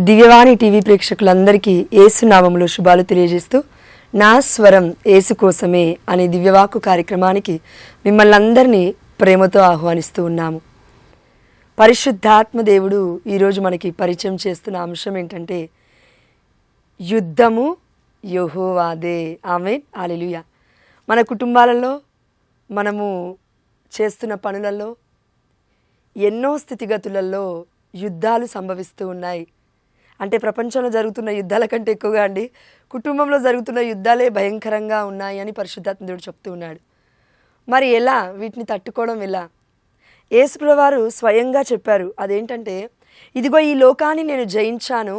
దివ్యవాణి TV ప్రేక్షకులందరికీ యేసు నామములో శుభాలు తెలియజేస్తూ నా స్వరం యేసు కోసమే అనే దివ్యవాక్కు కార్యక్రమానికి మిమ్మల్ని అందరినీ ప్రేమతో ఆహ్వానిస్తూ ఉన్నాము. పరిశుద్ధాత్మ దేవుడు ఈరోజు మనకి పరిచయం చేస్తున్న అంశం ఏంటంటే యుద్ధము యెహోవాదే. ఆమేన్, హల్లెలూయా. మన కుటుంబాలలో మనము చేస్తున్న పనులలో ఎన్నో స్థితిగతులలో యుద్ధాలు సంభవిస్తూ ఉన్నాయి. అంటే ప్రపంచంలో జరుగుతున్న యుద్ధాల కంటే ఎక్కువగా కుటుంబంలో జరుగుతున్న యుద్ధాలే భయంకరంగా ఉన్నాయి అని పరిశుద్ధాత్మ దేవుడు చెప్తూ ఉన్నాడు. మరి ఎలా వీటిని తట్టుకోవడం ఎలా? యేసుప్రభువు వారు స్వయంగా చెప్పారు. అదేంటంటే, ఇదిగో ఈ లోకాన్ని నేను జయించాను,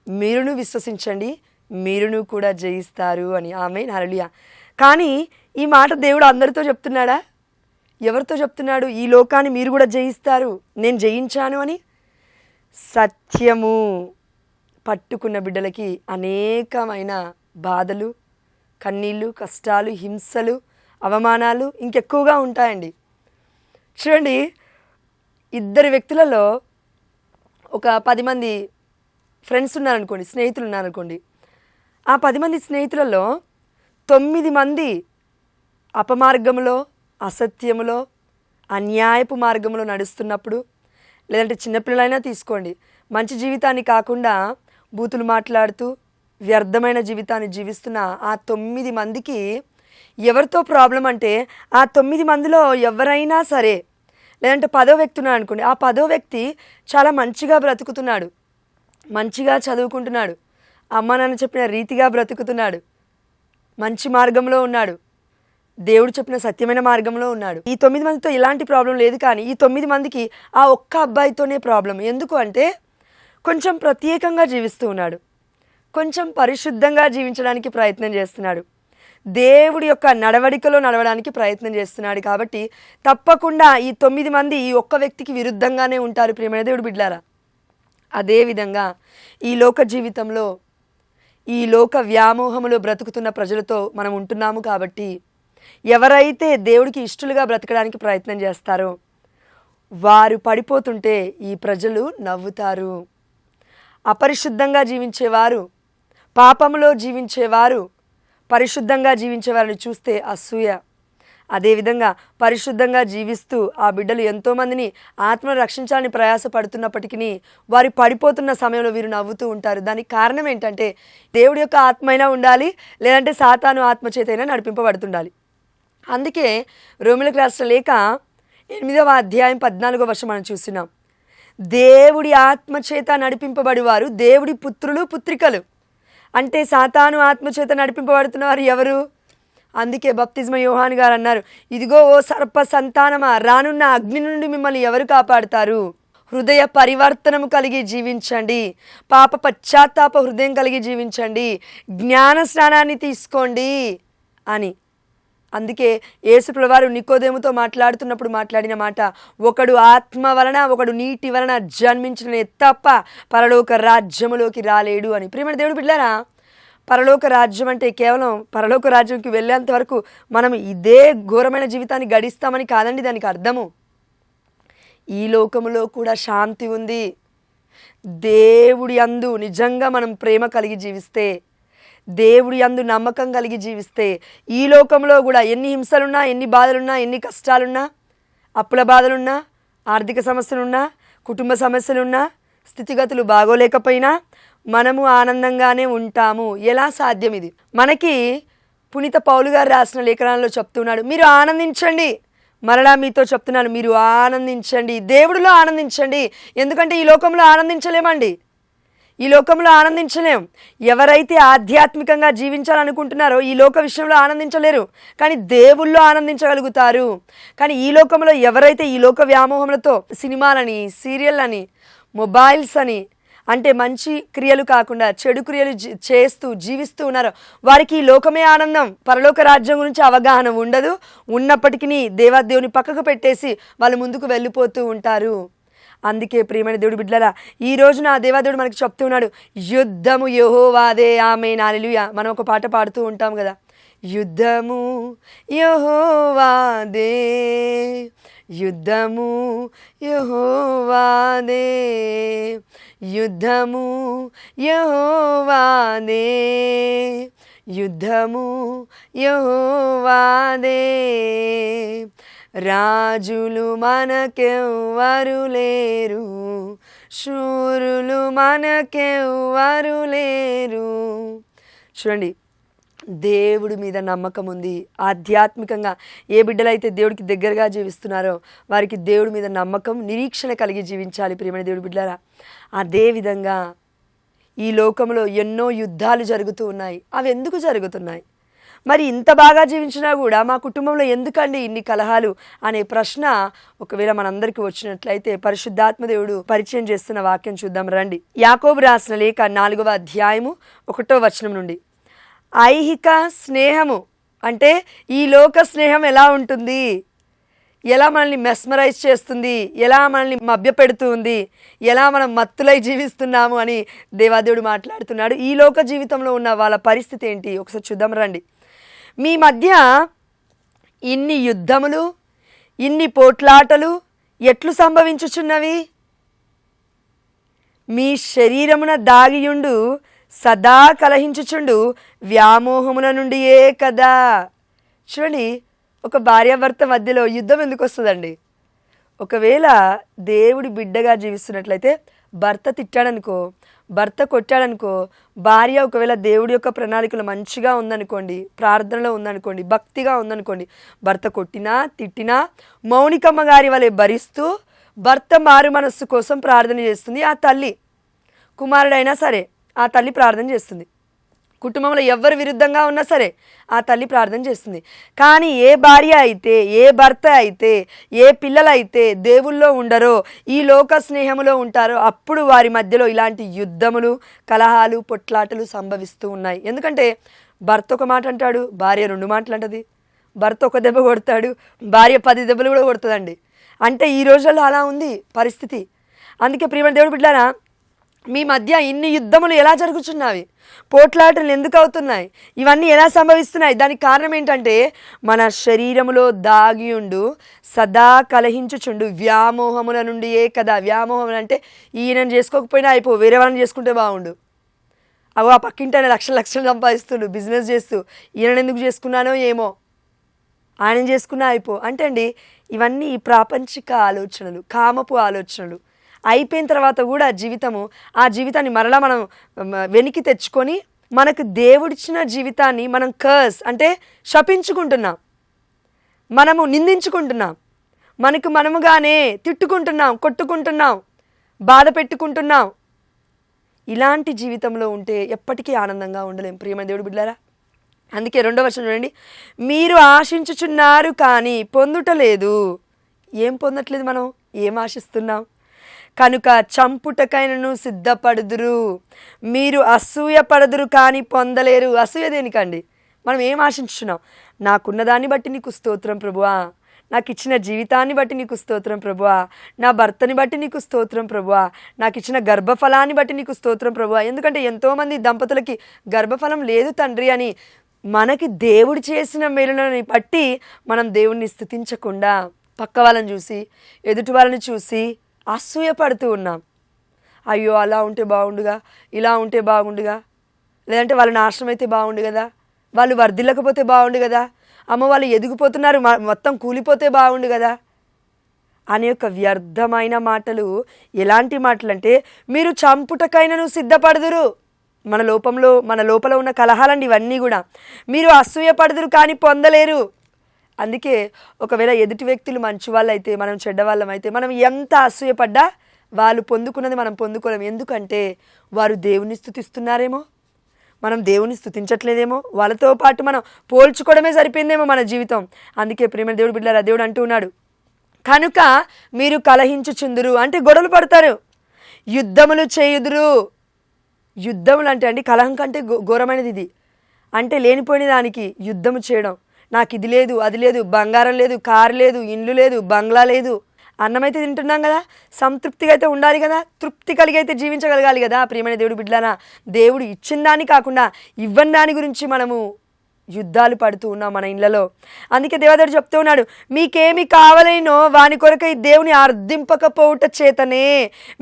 మీరును విశ్వసించండి, మీరును కూడా జయిస్తారు అని. ఆమేన్, హల్లెలూయా. కానీ ఈ మాట దేవుడు అందరితో చెప్తున్నాడా? ఎవరితో చెప్తున్నాడు? ఈ లోకాన్ని మీరు కూడా జయిస్తారు, నేను జయించాను అని. సత్యము పట్టుకున్న బిడ్డలకి అనేకమైన బాధలు, కన్నీళ్ళు, కష్టాలు, హింసలు, అవమానాలు ఇంకెక్కువగా ఉంటాయండి. చూడండి, ఇద్దరు వ్యక్తులలో ఒక 10 మంది ఫ్రెండ్స్ ఉన్నారనుకోండి, స్నేహితులు ఉన్నారనుకోండి. ఆ 10 మంది స్నేహితులలో 9 మంది అపమార్గంలో, అసత్యములో, అన్యాయపు మార్గంలో నడుస్తున్నప్పుడు, లేదంటే చిన్నపిల్లలైనా తీసుకోండి, మంచి జీవితాన్ని కాకుండా బూతులు మాట్లాడుతూ వ్యర్థమైన జీవితాన్ని జీవిస్తున్న ఆ 9 మందికి ఎవరితో ప్రాబ్లం అంటే, ఆ 9 మందిలో ఎవరైనా సరే, లేదంటే 10వ వ్యక్తి ఉన్నాడు అనుకోండి, ఆ 10వ వ్యక్తి చాలా మంచిగా బ్రతుకుతున్నాడు, మంచిగా చదువుకుంటున్నాడు, అమ్మ నాన్న చెప్పిన రీతిగా బ్రతుకుతున్నాడు, మంచి మార్గంలో ఉన్నాడు, దేవుడు చెప్పిన సత్యమైన మార్గంలో ఉన్నాడు. ఈ 9 మందితో ఎలాంటి ప్రాబ్లం లేదు. కానీ ఈ 9 మందికి ఆ ఒక్క అబ్బాయితోనే ప్రాబ్లం. ఎందుకు అంటే, కొంచెం ప్రత్యేకంగా జీవిస్తూ ఉన్నాడు, కొంచెం పరిశుద్ధంగా జీవించడానికి ప్రయత్నం చేస్తున్నాడు, దేవుడి యొక్క నడవడికలో నడవడానికి ప్రయత్నం చేస్తున్నాడు. కాబట్టి తప్పకుండా ఈ 9 మంది ఈ ఒక్క వ్యక్తికి విరుద్ధంగానే ఉంటారు. ప్రియమైన దేవుడు బిడ్డలారా, అదేవిధంగా ఈ లోక జీవితంలో, ఈ లోక వ్యామోహములో బ్రతుకుతున్న ప్రజలతో మనం ఉంటున్నాము. కాబట్టి ఎవరైతే దేవుడికి ఇష్టలుగా బ్రతకడానికి ప్రయత్నం చేస్తారో వారు పడిపోతుంటే ఈ ప్రజలు నవ్వుతారు. అపరిశుద్ధంగా జీవించేవారు, పాపములో జీవించేవారు, పరిశుద్ధంగా జీవించేవారిని చూస్తే అసూయ. అదేవిధంగా పరిశుద్ధంగా జీవిస్తూ ఆ బిడ్డలు ఎంతోమందిని ఆత్మను రక్షించాలని ప్రయాసపడుతున్నప్పటికీ వారు పడిపోతున్న సమయంలో వీరు నవ్వుతూ ఉంటారు. దానికి కారణం ఏంటంటే, దేవుడి యొక్క ఆత్మ అయినా ఉండాలి, లేదంటే సాతాను ఆత్మచేతైనా నడిపింపబడుతుండాలి. అందుకే రోమీయులకు రాసిన లేఖ 8వ అధ్యాయం 14వ వచనం మనం చూస్తున్నాం. దేవుడి ఆత్మచేత నడిపింపబడి వారు దేవుడి పుత్రులు, పుత్రికలు. అంటే సాతాను ఆత్మచేత నడిపింపబడుతున్న వారు ఎవరు? అందుకే బప్తిస్మ యోహాను గారు అన్నారు, ఇదిగో ఓ సర్ప సంతానమా, రానున్న అగ్ని నుండి మిమ్మల్ని ఎవరు కాపాడుతారు? హృదయ పరివర్తనము కలిగి జీవించండి, పాప పశ్చాత్తాప హృదయం కలిగి జీవించండి, జ్ఞాన స్నానాన్ని తీసుకోండి అని. అందుకే యేసుప్రభువు వారు నికోదేముతో మాట్లాడుతున్నప్పుడు మాట్లాడిన మాట, ఒకడు ఆత్మ వలన, ఒకడు నీటి వలన జన్మించిన తప్ప పరలోక రాజ్యములోకి రాలేడు అని. ప్రియమైన దేవుడు బిడ్డలారా, పరలోక రాజ్యం అంటే కేవలం పరలోక రాజ్యంకి వెళ్ళేంత వరకు మనం ఇదే ఘోరమైన జీవితాన్ని గడిస్తామని కాదండి దానికి అర్థము. ఈ లోకములో కూడా శాంతి ఉంది. దేవుడి యందు నిజంగా మనం ప్రేమ కలిగి జీవిస్తే, దేవుడి యందు నమ్మకం కలిగి జీవిస్తే, ఈ లోకంలో కూడా ఎన్ని హింసలున్నా, ఎన్ని బాధలున్నా, ఎన్ని కష్టాలున్నా, అప్పుల బాధలున్నా, ఆర్థిక సమస్యలున్నా, కుటుంబ సమస్యలున్నా, స్థితిగతులు బాగోలేకపోయినా మనము ఆనందంగానే ఉంటాము. ఎలా సాధ్యం ఇది? మనకి పునీత పౌలు గారు రాసిన లేఖనాల్లో చెప్తున్నాడు, మీరు ఆనందించండి. మరలా మీతో చెప్తున్నాను, మీరు ఆనందించండి, దేవుడిలో ఆనందించండి. ఎందుకంటే ఈ లోకంలో ఆనందించలేమండి, ఈ లోకంలో ఆనందించలేం. ఎవరైతే ఆధ్యాత్మికంగా జీవించాలనుకుంటున్నారో ఈ లోక విషయంలో ఆనందించలేరు, కానీ దేవుళ్ళో ఆనందించగలుగుతారు. కానీ ఈ లోకంలో ఎవరైతే ఈ లోక వ్యామోహములతో సినిమాలని, సీరియళ్ళని, మొబైల్స్ అని, అంటే మంచి క్రియలు కాకుండా చెడు క్రియలు చేస్తూ జీవిస్తూ ఉన్నారో వారికి ఈ లోకమే ఆనందం. పరలోక రాజ్యం గురించి అవగాహన ఉండదు. ఉన్నప్పటికీ దేవాదేవుని పక్కకు పెట్టేసి వాళ్ళు ముందుకు వెళ్ళిపోతూ ఉంటారు. అందుకే ప్రియమైన దేవుడు బిడ్డలారా, ఈ రోజు నా దేవాదేవుడు మనకి చెప్తూ ఉన్నాడు, యుద్ధము యెహోవాదే, ఆమేన్, హల్లెలూయా. మనం ఒక పాట పాడుతూ ఉంటాం కదా, యుద్ధము యెహోవాదే, యుద్ధము యెహోవాదే, యుద్ధము యెహోవాదే, యుద్ధము యెహోవాదే, రాజులు మనకెవ్వరు లేరు, శూరులు మనకెవ్వరు లేరు. చూడండి, దేవుడి మీద నమ్మకం ఉంది. ఆధ్యాత్మికంగా ఏ బిడ్డలైతే దేవుడికి దగ్గరగా జీవిస్తున్నారో వారికి దేవుడి మీద నమ్మకం, నిరీక్షణ కలిగి జీవించాలి ప్రియమైన దేవుడి బిడ్డలారా. అదేవిధంగా ఈ లోకంలో ఎన్నో యుద్ధాలు జరుగుతూ ఉన్నాయి. అవి ఎందుకు జరుగుతున్నాయి? మరి ఇంత బాగా జీవించినా కూడా మా కుటుంబంలో ఎందుకండి ఇన్ని కలహాలు అనే ప్రశ్న ఒకవేళ మనందరికీ వచ్చినట్లయితే పరిశుద్ధాత్మ దేవుడు పరిచయం చేస్తున్న వాక్యం చూద్దాం రండి. యాకోబు రాసిన లేఖ 4వ అధ్యాయము 1వ వచనం నుండి. ఐహిక స్నేహము అంటే ఈ లోక స్నేహం ఎలా ఉంటుంది, ఎలా మనల్ని మెస్మరైజ్ చేస్తుంది, ఎలా మనల్ని మభ్యపెడుతుంది, ఎలా మనం మత్తులై జీవిస్తున్నాము అని దేవాదేవుడు మాట్లాడుతున్నాడు. ఈ లోక జీవితంలో ఉన్న వాళ్ళ పరిస్థితి ఏంటి ఒకసారి చూద్దాం రండి. మీ మధ్య ఇన్ని యుద్ధములు, ఇన్ని పోట్లాటలు ఎట్లు సంభవించుచున్నవి? మీ శరీరమున దాగియుండు సదా కలహించుచుండు వ్యామోహముల నుండియే కదా. చూడండి, ఒక భార్యాభర్త మధ్యలో యుద్ధం ఎందుకు వస్తుందండి? ఒకవేళ దేవుడి బిడ్డగా జీవిస్తున్నట్లయితే భర్త తిట్టాడనుకో, భర్త కొట్టాడనుకో, భార్య ఒకవేళ దేవుడి యొక్క ప్రణాళికలు మంచిగా ఉందనుకోండి, ప్రార్థనలో ఉందనుకోండి, భక్తిగా ఉందనుకోండి, భర్త కొట్టినా తిట్టినా మౌనికమ్మ గారి వలె భరిస్తూ భర్త మారు మనస్సు కోసం ప్రార్థన చేస్తుంది ఆ తల్లి. కుమారుడైనా సరే ఆ తల్లి ప్రార్థన చేస్తుంది. కుటుంబంలో ఎవరు విరుద్ధంగా ఉన్నా సరే ఆ తల్లి ప్రార్థన చేస్తుంది. కానీ ఏ భార్య అయితే, ఏ భర్త అయితే, ఏ పిల్లలైతే దేవుల్లో ఉండరో, ఈ లోక స్నేహములో ఉంటారో, అప్పుడు వారి మధ్యలో ఇలాంటి యుద్ధములు, కలహాలు, పొట్లాటలు సంభవిస్తూ ఉన్నాయి. ఎందుకంటే భర్త ఒక మాట అంటాడు, భార్య 2 మాటలు అంటది. భర్త ఒక దెబ్బ కొడతాడు, భార్య 10 దెబ్బలు కూడా కొడుతుందండి. అంటే ఈ రోజుల్లో అలా ఉంది పరిస్థితి. అందుకే ప్రియమైన దేవుడి బిడ్డలారా, మీ మధ్య ఇన్ని యుద్ధములు ఎలా జరుగుతున్నవి, పోట్లాటలు ఎందుకు అవుతున్నాయి, ఇవన్నీ ఎలా సంభవిస్తున్నాయి? దానికి కారణం ఏంటంటే మన శరీరములో దాగియుండు సదా కలహించుచుండు వ్యామోహముల నుండియే కదా. వ్యామోహం అంటే ఈయనను చేసుకోకపోయినా అయిపో, వేరే వాళ్ళని చేసుకుంటే బాగుండు, అగో ఆ పక్కింటి లక్షలు సంపాదిస్తుండు బిజినెస్ చేస్తూ, ఈయనను ఎందుకు చేసుకున్నానో ఏమో, ఆయన చేసుకున్నా అయిపో అంటే అండి, ఇవన్నీ ఈ ప్రాపంచిక ఆలోచనలు, కామపు ఆలోచనలు. అయిపోయిన తర్వాత కూడా ఆ జీవితాన్ని మరలా మనం వెనక్కి తెచ్చుకొని మనకు దేవుడిచ్చిన జీవితాన్ని మనం కర్స్ అంటే శపించుకుంటున్నాం, మనము నిందించుకుంటున్నాం, మనకు మనముగానే తిట్టుకుంటున్నాం, కొట్టుకుంటున్నాం, బాధ పెట్టుకుంటున్నాం. ఇలాంటి జీవితంలో ఉంటే ఎప్పటికీ ఆనందంగా ఉండలేం ప్రియమైన దేవుడి బిడ్డలారా. అందుకే 2వ వచనం చూడండి, మీరు ఆశించుచున్నారు కానీ పొందుటలేదు. ఏం పొందట్లేదు మనం? ఏం ఆశిస్తున్నాం? కనుక చంపుటకైనను సిద్ధపడుదురు, మీరు అసూయ పడదురు కానీ పొందలేరు. అసూయ దేనికండి? మనం ఏం ఆశించున్నాం? నాకున్నదాన్ని బట్టి నీకు స్తోత్రం ప్రభువా, నాకు ఇచ్చిన జీవితాన్ని బట్టి నీకు స్తోత్రం ప్రభువా, నా భర్తని బట్టి నీకు స్తోత్రం ప్రభువా, నాకు ఇచ్చిన గర్భఫలాన్ని బట్టి నీకు స్తోత్రం ప్రభువా. ఎందుకంటే ఎంతోమంది దంపతులకి గర్భఫలం లేదు తండ్రి అని మనకి దేవుడు చేసిన మేలుని బట్టి మనం దేవుణ్ణి స్తుతించకుండా పక్క వాళ్ళని చూసి, ఎదుటి వాళ్ళని చూసి అసూయపడుతూ ఉన్నాం. అయ్యో అలా ఉంటే బాగుండుగా, ఇలా ఉంటే బాగుండుగా, లేదంటే వాళ్ళు నాశనం అయితే బాగుండు కదా, వాళ్ళు వర్ధిల్లకపోతే బాగుండు కదా, అమ్మ వాళ్ళు ఎదిగిపోతున్నారు మొత్తం కూలిపోతే బాగుండు కదా అనే యొక్క వ్యర్థమైన మాటలు. ఎలాంటి మాటలు అంటే, మీరు చంపుటకైనను సిద్ధపడుదురు. మన లోపల ఉన్న కలహాలండి ఇవన్నీ కూడా. మీరు అసూయపడుదురు కానీ పొందలేరు. అందుకే ఒకవేళ ఎదుటి వ్యక్తులు మంచి వాళ్ళు అయితే, మనం చెడ్డవాళ్ళం అయితే, మనం ఎంత అసూయపడ్డా వాళ్ళు పొందుకున్నది మనం పొందుకోలేము. ఎందుకంటే వారు దేవుని స్తుతిస్తున్నారేమో, మనం దేవుని స్తుతించట్లేదేమో, వాళ్ళతో పాటు మనం పోల్చుకోవడమే సరిపోయిందేమో మన జీవితం. అందుకే ప్రేమ దేవుడు బిడ్డలారా, దేవుడు అంటూ ఉన్నాడు, కనుక మీరు కలహించుచుందురు అంటే గొడవలు పడతారు, యుద్ధములు చేయుదురు. యుద్ధములు అంటే అండి కలహం కంటే ఘోరమైనది ఇది. అంటే లేనిపోయిన దానికి యుద్ధము చేయడం. నాకు ఇది లేదు, అది లేదు, బంగారం లేదు, కారు లేదు, ఇండ్లు లేదు, బంగ్లా లేదు అన్నం అయితే తింటున్నాం కదా, సంతృప్తిగా అయితే ఉండాలి కదా, తృప్తి కలిగి అయితే జీవించగలగాలి కదా. ప్రియమైన దేవుడు బిడ్డలారా, దేవుడు ఇచ్చిన దాన్ని కాకుండా ఇవ్వని దాని గురించి మనము యుద్ధాలు పడుతూ ఉన్నాం మన ఇళ్లలో. అందుకే దేవదేవుడు చెప్తూ ఉన్నాడు, మీకేమి కావాలేనో వాని కొరకై దేవుని అర్థింపకపోవుట చేతనే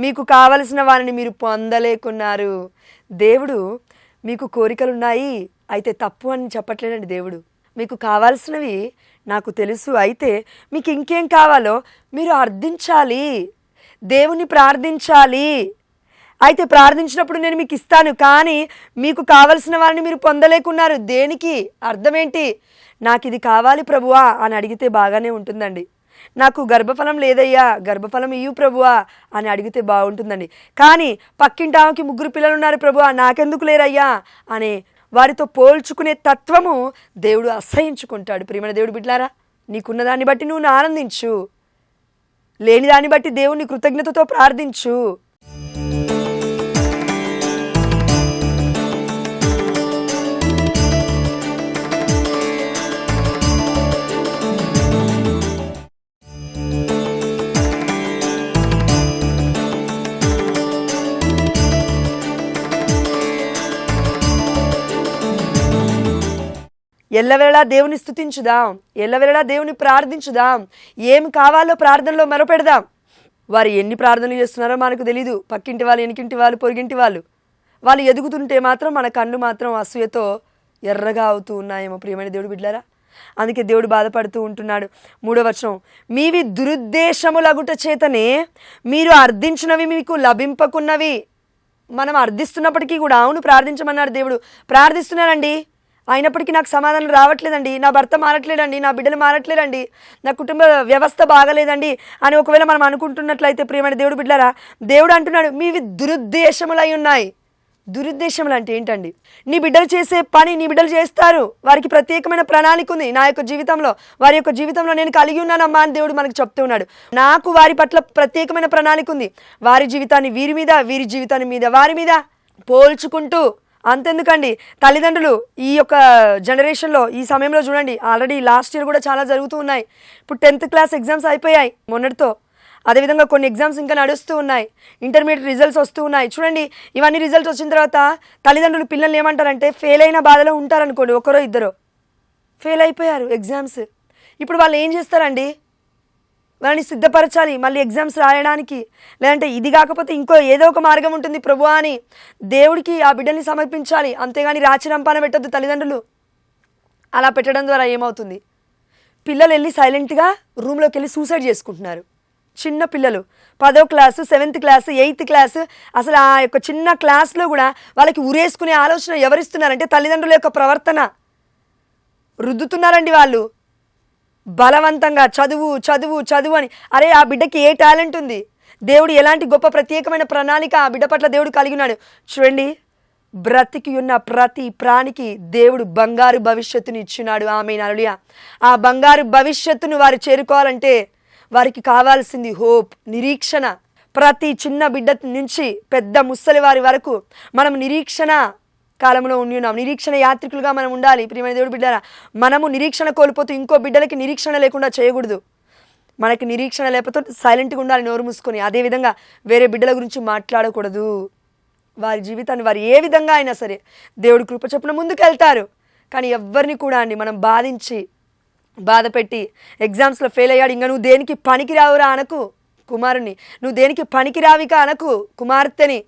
మీకు కావలసిన వారిని మీరు పొందలేకున్నారు. దేవుడు మీకు కోరికలున్నాయి అయితే తప్పు అని చెప్పట్లేదండి. దేవుడు మీకు కావాల్సినవి నాకు తెలుసు, అయితే మీకు ఇంకేం కావాలో మీరు అర్థించాలి, దేవుని ప్రార్థించాలి. అయితే ప్రార్థించినప్పుడు నేను మీకు ఇస్తాను, కానీ మీకు కావలసిన వారిని మీరు పొందలేకున్నారు. దేనికి? అర్థమేంటి? నాకు ఇది కావాలి ప్రభువా అని అడిగితే బాగానే ఉంటుందండి. నాకు గర్భఫలం లేదయ్యా, గర్భఫలం ఇయ్యు ప్రభువా అని అడిగితే బాగుంటుందండి. కానీ పక్కింటి ఆమెకి 3 పిల్లలు ఉన్నారు ప్రభువా, నాకెందుకు లేరయ్యా అనే వారితో పోల్చుకునే తత్వము దేవుడు అసహించుకుంటాడు. ప్రియమైన దేవుడు బిడ్డలారా, నీకున్న దాన్ని బట్టి నువ్వు ఆనందించు, లేని దాన్ని బట్టి దేవుని కృతజ్ఞతతో ప్రార్థించు. ఎల్లవేళలా దేవుని స్తుతించుదాం, ఎల్లవేళలా దేవుని ప్రార్థించుదాం. ఏం కావాలో ప్రార్థనలో మొరపెడదాం. వారు ఎన్ని ప్రార్థనలు చేస్తున్నారో మనకు తెలీదు. పక్కింటి వాళ్ళు, ఎనికింటి వాళ్ళు, పొరుగింటి వాళ్ళు ఎదుగుతుంటే మాత్రం మన కళ్ళు మాత్రం అసూయతో ఎర్రగా అవుతూ ఉన్నాయేమో. ప్రియమైన దేవుడు బిడ్డలారా, అందుకే దేవుడు బాధపడుతూ ఉంటున్నాడు. 3వ వచనం, మీవి దురుద్దేశములగుట చేతనే మీరు అర్థించినవి మీకు లభింపకున్నవి. మనం అర్థిస్తున్నప్పటికీ కూడా, అవును ప్రార్థించమన్నాడు దేవుడు, ప్రార్థిస్తున్నానండి, అయినప్పటికీ నాకు సమాధానం రావట్లేదండి, నా భర్త మారట్లేదండి, నా బిడ్డలు మారట్లేదండి, నా కుటుంబ వ్యవస్థ బాగలేదండి అని ఒకవేళ మనం అనుకుంటున్నట్లయితే ప్రియమైన దేవుడు బిడ్డలారా, దేవుడు అంటున్నాడు మీవి దురుద్దేశములై ఉన్నాయి. దురుద్దేశములు అంటే ఏంటండి? నీ బిడ్డలు చేసే పని నీ బిడ్డలు చేస్తారు, వారికి ప్రత్యేకమైన ప్రణాళిక ఉంది. నా యొక్క జీవితంలో, వారి యొక్క జీవితంలో నేను కలిగి ఉన్నానమ్మా అని దేవుడు మనకు చెప్తూ ఉన్నాడు. నాకు వారి పట్ల ప్రత్యేకమైన ప్రణాళిక ఉంది. వారి జీవితాన్ని వీరి మీద, వీరి జీవితాన్ని మీద వారి మీద పోల్చుకుంటూ, అంతెందుకండి తల్లిదండ్రులు ఈ యొక్క జనరేషన్లో, ఈ సమయంలో చూడండి, ఆల్రెడీ లాస్ట్ ఇయర్ కూడా చాలా జరుగుతూ ఉన్నాయి. ఇప్పుడు 10th క్లాస్ ఎగ్జామ్స్ అయిపోయాయి మొన్నటితో, అదేవిధంగా కొన్ని ఎగ్జామ్స్ ఇంకా నడుస్తూ ఉన్నాయి, ఇంటర్మీడియట్ రిజల్ట్స్ వస్తూ ఉన్నాయి. చూడండి, ఇవన్నీ రిజల్ట్స్ వచ్చిన తర్వాత తల్లిదండ్రులు పిల్లల్ని ఏమంటారంటే, ఫెయిల్ అయిన బాధలో ఉంటారనుకోండి, ఒకరో ఇద్దరో ఫెయిల్ అయిపోయారు ఎగ్జామ్స్. ఇప్పుడు వాళ్ళు ఏం చేస్తారండి? వాళ్ళని సిద్ధపరచాలి మళ్ళీ ఎగ్జామ్స్ రాయడానికి, లేదంటే ఇది కాకపోతే ఇంకో ఏదో ఒక మార్గం ఉంటుంది ప్రభువా అని దేవుడికి ఆ బిడ్డల్ని సమర్పించాలి. అంతేగాని రాచి రంపాన పెట్టద్దు తల్లిదండ్రులు. అలా పెట్టడం ద్వారా ఏమవుతుంది? పిల్లలు వెళ్ళి సైలెంట్గా రూమ్లోకి వెళ్ళి సూసైడ్ చేసుకుంటున్నారు. చిన్న పిల్లలు 10వ class, 7th class, 8th class, అసలు ఆ యొక్క చిన్న క్లాస్లో కూడా వాళ్ళకి ఉరేసుకునే ఆలోచన ఎవరిస్తున్నారంటే తల్లిదండ్రుల యొక్క ప్రవర్తన రుద్దుతున్నారండి. వాళ్ళు బలవంతంగా చదువు చదువు చదువు అని. అరే, ఆ బిడ్డకి ఏ టాలెంట్ ఉంది? దేవుడు ఎలాంటి గొప్ప ప్రత్యేకమైన ప్రణాళిక ఆ బిడ్డ పట్ల దేవుడు కలిగి ఉన్నాడు. చూడండి, బ్రతికి ఉన్న ప్రతి ప్రాణికి దేవుడు బంగారు భవిష్యత్తుని ఇచ్చినాడు. ఆమేన్, హల్లెలూయా. ఆ బంగారు భవిష్యత్తును వారు చేరుకోవాలంటే వారికి కావాల్సింది హోప్, నిరీక్షణ. ప్రతి చిన్న బిడ్డ నుంచి పెద్ద ముసలి వారి వరకు మనం నిరీక్షణ కాలంలో ఉన్నాం. నిరీక్షణ యాత్రికులుగా మనం ఉండాలి. ప్రియమైన దేవుడు బిడ్డలారా, మనము నిరీక్షణ కోల్పోతూ ఇంకో బిడ్డలకి నిరీక్షణ లేకుండా చేయకూడదు. మనకి నిరీక్షణ లేకపోతే సైలెంట్గా ఉండాలి, నోరు మూసుకొని. అదేవిధంగా వేరే బిడ్డల గురించి మాట్లాడకూడదు. వారి జీవితాన్ని వారు ఏ విధంగా అయినా సరే దేవుడి కృప చొప్పున ముందుకు వెళ్తారు. కానీ ఎవరిని కూడా అండి మనం బాధించి బాధపెట్టి ఎగ్జామ్స్లో ఫెయిల్ అయ్యాడు, ఇంకా నువ్వు దేనికి పనికి రావురా అనకు కుమారుని, నువ్వు దేనికి పనికి రావిక అనకు కుమార్తెని.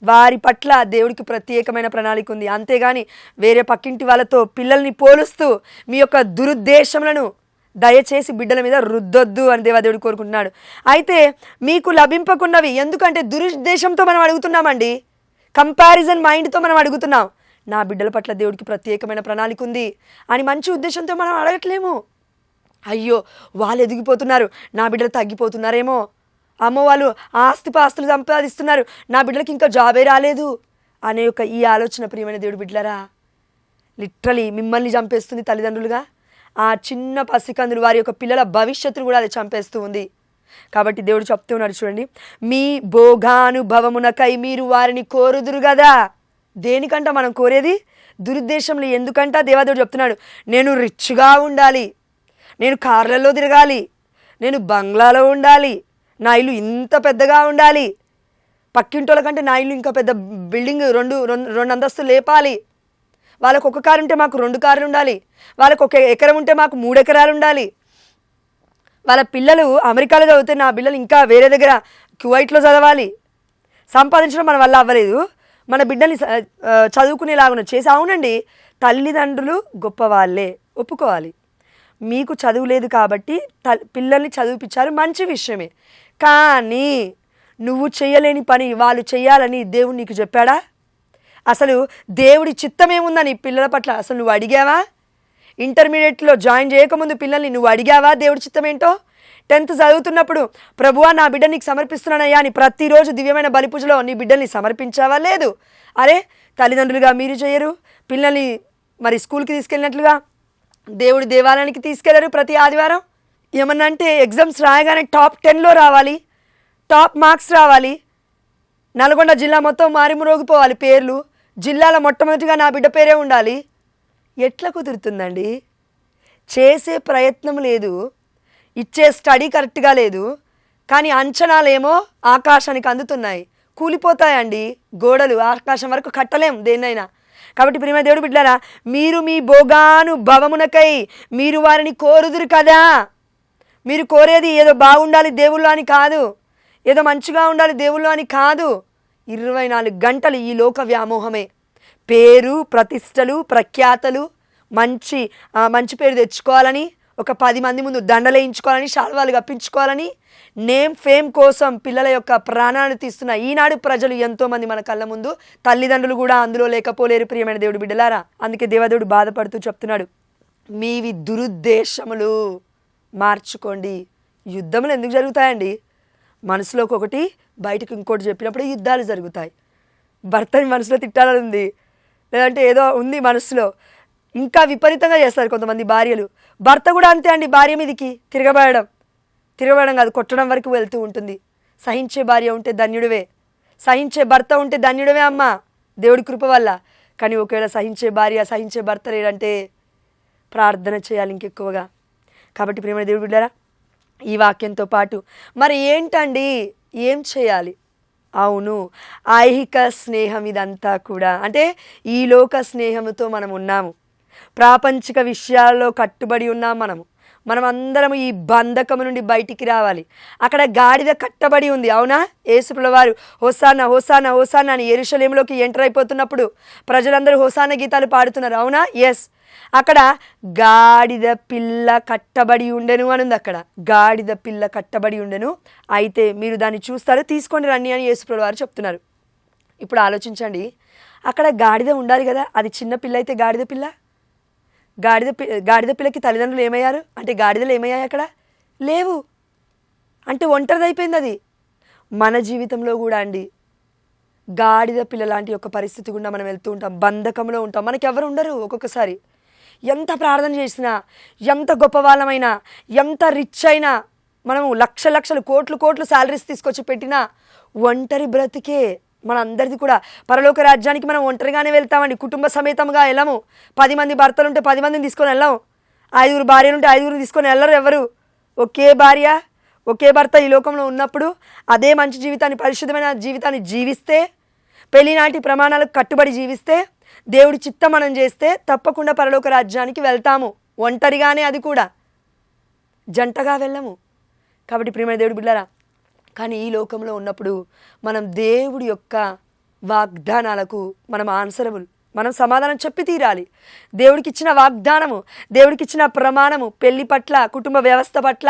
వారి పట్ల దేవుడికి ప్రత్యేకమైన ప్రణాళిక ఉంది. అంతేగాని వేరే పక్కింటి వాళ్ళతో పిల్లల్ని పోలుస్తూ మీ యొక్క దురుద్దేశములను దయచేసి బిడ్డల మీద రుద్దొద్దు అని దేవాదేవుడు కోరుకుంటున్నాడు. అయితే మీకు లభింపకున్నవి, ఎందుకంటే దురుద్దేశంతో మనం అడుగుతున్నామండి, కంపారిజన్ మైండ్తో మనం అడుగుతున్నాం. నా బిడ్డల పట్ల దేవుడికి ప్రత్యేకమైన ప్రణాళిక ఉంది అని మంచి ఉద్దేశంతో మనం అడగట్లేము. అయ్యో, వాళ్ళు ఎదిగిపోతున్నారు, నా బిడ్డలు తగ్గిపోతున్నారేమో, అమ్మో వాళ్ళు ఆస్తులు సంపాదిస్తున్నారు, నా బిడ్డలకి ఇంకా జాబే రాలేదు అనే ఒక ఈ ఆలోచన ప్రియమైన దేవుడు బిడ్డలారా లిటరలీ మిమ్మల్ని చంపేస్తుంది. తల్లిదండ్రులుగా ఆ చిన్న పసికందులు వారి యొక్క పిల్లల భవిష్యత్తును కూడా అది చంపేస్తూ ఉంది. కాబట్టి దేవుడు చెప్తూ ఉన్నాడు, చూడండి, మీ భోగానుభవమునకై మీరు వారిని కోరుదురు కదా. దేనికంట మనం కోరేది? దురుద్దేశంలో. ఎందుకంట దేవాదేవుడు చెప్తున్నాడు, నేను రిచ్గా ఉండాలి, నేను కార్లలో తిరగాలి, నేను బంగ్లాలో ఉండాలి, నా ఇల్లు ఇంత పెద్దగా ఉండాలి, పక్కింటోళ్ళ కంటే నా ఇల్లు ఇంకా పెద్ద బిల్డింగ్ రెండు అంతస్తులు లేపాలి, వాళ్ళకు ఒక కారు ఉంటే మాకు 2 కార్లు ఉండాలి, వాళ్ళకు 1 ఎకరం ఉంటే మాకు 3 ఎకరాలు ఉండాలి, వాళ్ళ పిల్లలు అమెరికాలో చదివితే నా పిల్లలు ఇంకా వేరే దగ్గర కువైట్లో చదవాలి. సంపాదించడం మన వల్ల అవ్వలేదు, మన బిడ్డల్ని చదువుకునేలాగా చేసి. అవునండి, తల్లిదండ్రులు గొప్పవాళ్ళే, ఒప్పుకోవాలి. మీకు చదువు లేదు కాబట్టి పిల్లల్ని చదివిపించారు, మంచి విషయమే. కానీ నువ్వు చేయలేని పని వాళ్ళు చేయాలని దేవుడు నీకు చెప్పాడా? అసలు దేవుడి చిత్తం ఏముందని పిల్లల పట్ల అసలు నువ్వు అడిగావా? ఇంటర్మీడియట్లో జాయిన్ చేయకముందు పిల్లల్ని నువ్వు అడిగావా దేవుడి చిత్తం ఏంటో? 10th చదువుతున్నప్పుడు ప్రభువా నా బిడ్డ నీకు సమర్పిస్తున్నానయ్యా అని ప్రతిరోజు దివ్యమైన బలిపూజలో నీ బిడ్డల్ని సమర్పించావా? లేదు. అరే తల్లిదండ్రులుగా మీరు చేయరు, పిల్లల్ని మరి స్కూల్కి తీసుకెళ్ళినట్లుగా దేవుడి దేవాలయానికి తీసుకెళ్లరు ప్రతి ఆదివారం. ఏమన్నా అంటే ఎగ్జామ్స్ రాయగానే టాప్ 10లో రావాలి, టాప్ మార్క్స్ రావాలి, నల్గొండ జిల్లా మొత్తం మారిమురోగిపోవాలి పేర్లు, జిల్లాలో మొట్టమొదటిగా నా బిడ్డ పేరే ఉండాలి. ఎట్లా కుదురుతుందండి? చేసే ప్రయత్నం లేదు, ఇచ్చే స్టడీ కరెక్ట్గా లేదు, కానీ అంచనాలేమో ఆకాశానికి అందుతున్నాయి. కూలిపోతాయండి గోడలు, ఆకాశం వరకు కట్టలేం దేన్నైనా. కాబట్టి ప్రియమైన దేవుడు బిడ్డలారా, మీరు మీ భోగాను భవమునకై మీరు వారిని కోరుదురు కదా. మీరు కోరేది ఏదో బాగుండాలి దేవుళ్ళు అని కాదు, ఏదో మంచిగా ఉండాలి దేవుళ్ళు అని కాదు. 24 గంటలు ఈ లోక వ్యామోహమే. పేరు, ప్రతిష్టలు, ప్రఖ్యాతలు, మంచి పేరు తెచ్చుకోవాలని, ఒక 10 మంది ముందు దండలేయించుకోవాలని, శాల్వాలు కప్పించుకోవాలని, నేమ్ ఫేమ్ కోసం పిల్లల యొక్క ప్రాణాలను తీస్తున్న ఈనాడు ప్రజలు ఎంతోమంది మన కళ్ళ ముందు. తల్లిదండ్రులు కూడా అందులో లేకపోలేరు ప్రియమైన దేవుడు బిడ్డలారా. అందుకే దేవదేవుడు బాధపడుతూ చెప్తున్నాడు, మీవి దురుద్దేశములు మార్చుకోండి. యుద్ధములు ఎందుకు జరుగుతాయండి? మనసులోకి ఒకటి బయటకు ఇంకోటి చెప్పినప్పుడు యుద్ధాలు జరుగుతాయి. భర్తని మనసులో తిట్టాలని ఉంది, లేదంటే ఏదో ఉంది మనసులో, ఇంకా విపరీతంగా చేస్తారు కొంతమంది భార్యలు. భర్త కూడా అంతే అండి, భార్య మీదకి తిరగబడడం కాదు, కొట్టడం వరకు వెళ్తూ ఉంటుంది. సహించే భార్య ఉంటే ధన్యుడివే, సహించే భర్త ఉంటే ధన్యుడివే అమ్మ దేవుడి కృప వల్ల. కానీ ఒకవేళ సహించే భార్య సహించే భర్త లేడంటే ప్రార్థన చేయాలి ఇంకెక్కువగా. కాబట్టి ప్రియమైన దేవుడి బిడ్డలారా, ఈ వాక్యంతో పాటు మరి ఏంటండి ఏం చేయాలి? అవును, ఐహిక స్నేహం ఇదంతా కూడా, అంటే ఈ లోక స్నేహంతో మనం ఉన్నాము, ప్రాపంచిక విషయాల్లో కట్టుబడి ఉన్నాం. మనం అందరం ఈ బంధకము నుండి బయటికి రావాలి. అక్కడ గాడిద కట్టబడి ఉంది, అవునా? యేసుప్రభుల వారు హోసానా హోసానా హోసానా అని యెరూషలేములోకి ఎంటర్ అయిపోతున్నప్పుడు ప్రజలందరూ హోసానా గీతాలు పాడుతున్నారు, అవునా? ఎస్, అక్కడ గాడిద పిల్ల కట్టబడి ఉండెను అని ఉంది. అక్కడ గాడిద పిల్ల కట్టబడి ఉండెను, అయితే మీరు దాన్ని చూస్తారు, తీసుకొని రండి అని యేసుప్రభుల వారు చెప్తున్నారు. ఇప్పుడు ఆలోచించండి, అక్కడ గాడిద ఉండాలి కదా, అది చిన్న పిల్ల అయితే గాడిద పిల్లకి తల్లిదండ్రులు ఏమయ్యారు అంటే గాడిదలు ఏమయ్యాయి అక్కడ లేవు, అంటే ఒంటరిదైపోయింది అది. మన జీవితంలో కూడా అండి గాడిద పిల్ల లాంటి ఒక పరిస్థితి గుండా మనం వెళ్తూ ఉంటాం, బంధకంలో ఉంటాం, మనకి ఎవరు ఉండరు. ఒక్కొక్కసారి ఎంత ప్రార్థన చేసినా, ఎంత గొప్ప వాళ్ళమైనా, ఎంత రిచ్ అయినా, మనము లక్షలు కోట్లు శాలరీస్ తీసుకొచ్చి పెట్టినా ఒంటరి బ్రతికే మనందరిది కూడా. పరలోక రాజ్యానికి మనం ఒంటరిగానే వెళ్తామండి, కుటుంబ సమేతంగా వెళ్ళము. 10 మంది భర్తలు ఉంటే 10 మందిని తీసుకొని వెళ్ళాం, 5 భార్యలు ఉంటే 5 తీసుకొని వెళ్ళరు ఎవరు. ఒకే భార్య ఒకే భర్త ఈ లోకంలో ఉన్నప్పుడు అదే మంచి జీవితాన్ని, పరిశుద్ధమైన జీవితాన్ని జీవిస్తే, పెళ్లినాటి ప్రమాణాలకు కట్టుబడి జీవిస్తే, దేవుడి చిత్తం మనం చేస్తే తప్పకుండా పరలోక రాజ్యానికి వెళ్తాము. ఒంటరిగానే, అది కూడా జంటగా వెళ్ళము. కాబట్టి ప్రియమైన దేవుడి బిడ్డలారా, కానీ ఈ లోకంలో ఉన్నప్పుడు మనం దేవుడి యొక్క వాగ్దానాలకు మనం ఆన్సరబుల్, మనం సమాధానం చెప్పి తీరాలి. దేవుడికి ఇచ్చిన వాగ్దానము, దేవుడికి ఇచ్చిన ప్రమాణము, పెళ్లి పట్ల, కుటుంబ వ్యవస్థ పట్ల,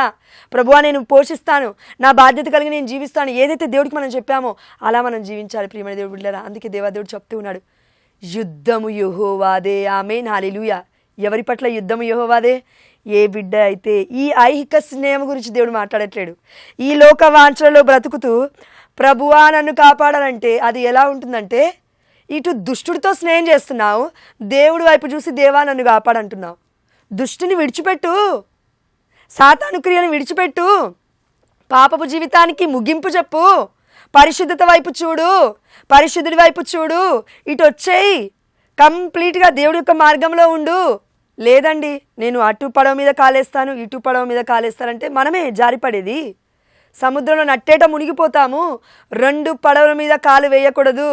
ప్రభువా నేను పోషిస్తాను, నా బాధ్యత కలిగి నేను జీవిస్తాను, ఏదైతే దేవుడికి మనం చెప్పామో అలా మనం జీవించాలి ప్రియమైన దేవుడి బిడ్డలారా. అందుకే దేవాదేవుడు చెప్తూ ఉన్నాడు, యుద్ధము యెహోవాదే. ఆమేన్, హల్లెలూయా. ఎవరి పట్ల యుద్ధము యెహోవాదే? ఏ బిడ్డ అయితే ఈ ఐహిక స్నేహం గురించి దేవుడు మాట్లాడట్లేడు, ఈ లోక వాంఛలలో బ్రతుకుతూ ప్రభువా నన్ను కాపాడాలంటే అది ఎలా ఉంటుందంటే, ఇటు దుష్టుడితో స్నేహం చేస్తున్నావు, దేవుడి వైపు చూసి దేవా నన్ను కాపాడంటున్నావు. దుష్టుని విడిచిపెట్టు, సాతాను క్రియను విడిచిపెట్టు, పాపపు జీవితానికి ముగింపు చెప్పు, పరిశుద్ధత వైపు చూడు, పరిశుద్ధుడి వైపు చూడు, ఇటు వచ్చేయి, కంప్లీట్గా దేవుడి యొక్క మార్గంలో ఉండు. లేదండి నేను అటు పడవ మీద కాలేస్తాను, ఇటు పడవ మీద కాలేస్తానంటే మనమే జారిపడేది. సముద్రంలో నట్టేట మునిగిపోతాము. 2 పడవల మీద కాలు వేయకూడదు.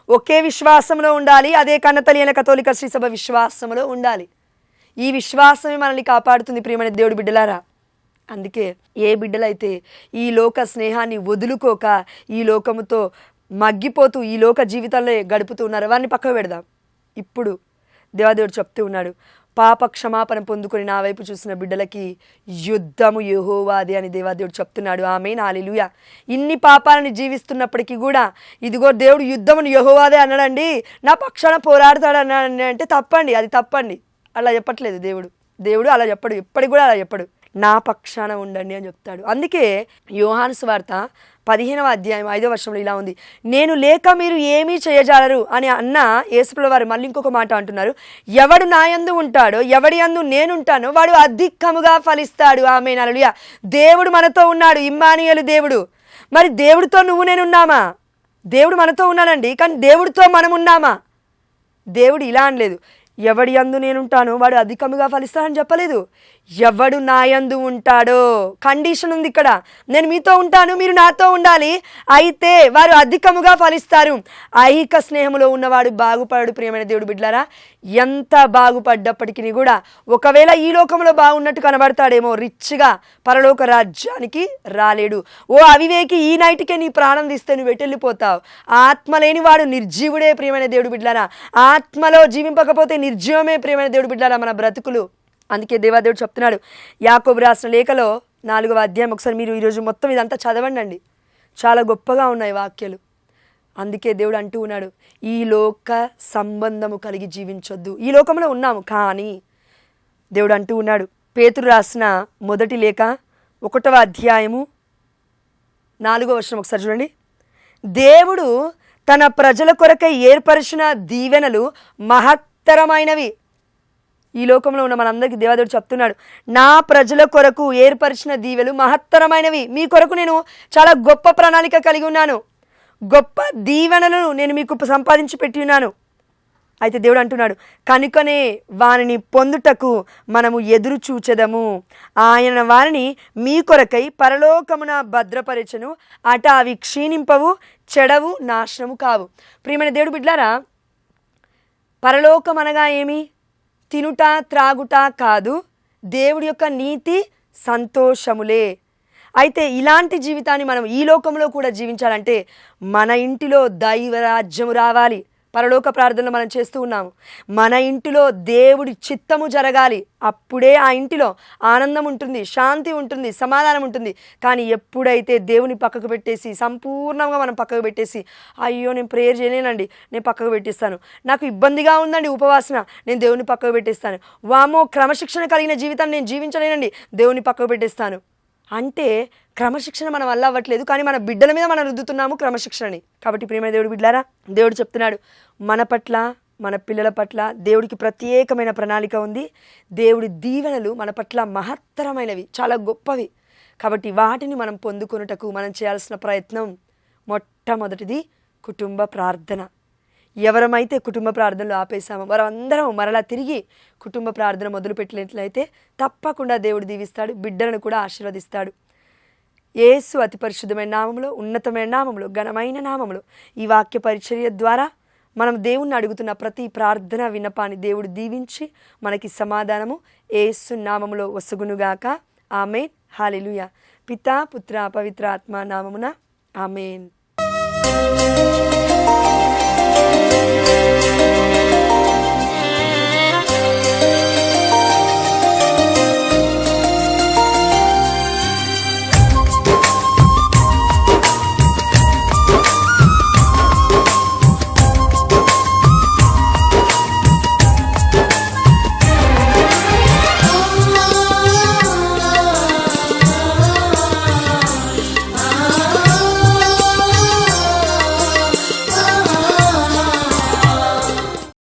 ఒకే విశ్వాసంలో ఉండాలి. అదే కన్నతల్లి అయిన కథోలిక శ్రీ సభ విశ్వాసంలో ఉండాలి. ఈ విశ్వాసమే మనల్ని కాపాడుతుంది ప్రియమైన దేవుడి బిడ్డలారా. అందుకే ఏ బిడ్డలైతే ఈ లోక స్నేహాన్ని వదులుకోక ఈ లోకముతో మగ్గిపోతూ ఈ లోక జీవితాల్లో గడుపుతూ ఉన్నారు, వారిని పక్కకు పెడదాం. ఇప్పుడు దేవాదేవుడు చెప్తూ ఉన్నాడు, పాప క్షమాపణ పొందుకొని నా వైపు చూసిన బిడ్డలకి యుద్ధము యెహోవాదే అని దేవాదేవుడు చెప్తున్నాడు. ఆమేన్, హల్లెలూయా. ఇన్ని పాపాలను జీవిస్తున్నప్పటికీ కూడా ఇదిగో దేవుడు యుద్ధమును యెహోవాదే అన్నాడండి, నా పక్షాన పోరాడతాడు అన్నాడు అంటే తప్పండి, అది తప్పండి. అలా చెప్పట్లేదు దేవుడు అలా చెప్పడు, ఎప్పటికి కూడా అలా చెప్పడు. నా పక్షాన ఉండండి అని చెప్తాడు. అందుకే యోహాను సువార్త 15వ అధ్యాయం 5వ వచనంలో ఇలా ఉంది, నేను లేక మీరు ఏమీ చేయజాలరు అని అన్న యేసుప్రభువు వారు మళ్ళీ ఇంకొక మాట అంటున్నారు, ఎవడు నా యందు ఉంటాడో ఎవడి యందు నేనుంటానో వాడు అధికముగా ఫలిస్తాడు. ఆమేన్, హల్లెలూయా. దేవుడు మనతో ఉన్నాడు, ఇమ్మానుయేలు దేవుడు. మరి దేవుడితో నువ్వు నేను ఉన్నామా? దేవుడు మనతో ఉన్నాడండి, కానీ దేవుడితో మనం ఉన్నామా? దేవుడు ఇలా అనలేదు, ఎవడి యందు నేనుంటానో వాడు అధికముగా ఫలిస్తాడని చెప్పలేదు. ఎవడు నా యందు ఉంటాడో, కండిషన్ ఉంది ఇక్కడ. నేను మీతో ఉంటాను, మీరు నాతో ఉండాలి, అయితే వారు అధికముగా ఫలిస్తారు. ఐహిక స్నేహంలో ఉన్నవాడు బాగుపడు ప్రియమైన దేవుడు బిడ్డలారా. ఎంత బాగుపడ్డప్పటికీ కూడా ఒకవేళ ఈ లోకంలో బాగున్నట్టు కనబడతాడేమో, రిచ్గా పరలోక రాజ్యానికి రాలేడు. ఓ అవివేకి, ఈ నైట్కే నీ ప్రాణం తీస్తే నువ్వు వెళ్ళిపోతావు. ఆత్మ లేని వాడు నిర్జీవుడే ప్రియమైన దేవుడు బిడ్డలారా. ఆత్మలో జీవింపకపోతే నిర్జీవమే ప్రియమైన దేవుడు బిడ్డలారా మన బ్రతుకులు. అందుకే దేవాదేవుడు చెప్తున్నాడు యాకోబు రాసిన లేఖలో 4వ అధ్యాయం, ఒకసారి మీరు ఈరోజు మొత్తం ఇదంతా చదవండి, చాలా గొప్పగా ఉన్నాయి వాక్యాలు. అందుకే దేవుడు అంటూ ఉన్నాడు, ఈ లోక సంబంధము కలిగి జీవించొద్దు. ఈ లోకంలో ఉన్నాము, కానీ దేవుడు అంటూ ఉన్నాడు, పేతురు రాసిన మొదటి లేఖ 1వ అధ్యాయము 4వ వచనం ఒకసారి చూడండి, దేవుడు తన ప్రజల కొరకై ఏర్పరిచిన దీవెనలు మహత్తరమైనవి. ఈ లోకంలో ఉన్న మనందరికీ దేవదేవుడు చెప్తున్నాడు, నా ప్రజల కొరకు ఏర్పరిచిన దీవెలు మహత్తరమైనవి. మీ కొరకు నేను చాలా గొప్ప ప్రణాళిక కలిగి ఉన్నాను, గొప్ప దీవెనలను నేను మీకు సంపాదించి పెట్టి ఉన్నాను. అయితే దేవుడు అంటున్నాడు, కనుకనే వారిని పొందుటకు మనము ఎదురు చూచెదము. ఆయన వారిని మీ కొరకై పరలోకమున భద్రపరచెను, అట అవి క్షీణింపవు, చెడవు, నాశనము కావు. ప్రియమైన దేవుడు బిడ్డలారా, పరలోకం అనగా ఏమి? తినుట త్రాగుట కాదు, దేవుడి యొక్క నీతి సంతోషములే. అయితే ఇలాంటి జీవితాన్ని మనం ఈ లోకంలో కూడా జీవించాలంటే మన ఇంటిలో దైవరాజ్యము రావాలి. పరలోక ప్రార్థనలు మనం చేస్తూ ఉన్నాము, మన ఇంటిలో దేవుడి చిత్తము జరగాలి. అప్పుడే ఆ ఇంటిలో ఆనందం ఉంటుంది, శాంతి ఉంటుంది, సమాధానం ఉంటుంది. కానీ ఎప్పుడైతే దేవుని పక్కకు పెట్టేసి, సంపూర్ణంగా మనం పక్కకు పెట్టేసి, అయ్యో నేను ప్రేయర్ చేయలేనండి, నేను పక్కకు పెట్టేస్తాను, నాకు ఇబ్బందిగా ఉందండి ఉపవాసన, నేను దేవుని పక్కకు పెట్టేస్తాను, వామో క్రమశిక్షణ కలిగిన జీవితాన్ని నేను జీవించలేనండి, దేవుని పక్కకు పెట్టేస్తాను అంటే క్రమశిక్షణ మనం వల్ల అవ్వట్లేదు, కానీ మన బిడ్డల మీద మనం రుద్దుతున్నాము క్రమశిక్షణని. కాబట్టి ప్రియమైన దేవుడు బిడ్డలారా, దేవుడు చెప్తున్నాడు, మన పట్ల మన పిల్లల పట్ల దేవుడికి ప్రత్యేకమైన ప్రణాళిక ఉంది. దేవుడి దీవెనలు మన పట్ల మహత్తరమైనవి, చాలా గొప్పవి. కాబట్టి వాటిని మనం పొందుకొనుటకు మనం చేయాల్సిన ప్రయత్నం మొట్టమొదటిది కుటుంబ ప్రార్థన. ఎవరమైతే కుటుంబ ప్రార్థనలు ఆపేశామో వారందరం మరలా తిరిగి కుటుంబ ప్రార్థన మొదలుపెట్టినట్లయితే తప్పకుండా దేవుడు దీవిస్తాడు, బిడ్డలను కూడా ఆశీర్వదిస్తాడు. యేసు అతి పరిశుద్ధమైన నామములో, ఉన్నతమైన నామములో, ఘనమైన నామములో ఈ వాక్య పరిచర్య ద్వారా మనం దేవుణ్ణి అడుగుతున్న ప్రతి ప్రార్థన విన్నపాన్ని దేవుడు దీవించి మనకి సమాధానము యేసు నామములో వసగునుగాక. ఆమేన్, హల్లెలూయా. పితా పుత్ర పవిత్ర ఆత్మ నామమున ఆమేన్.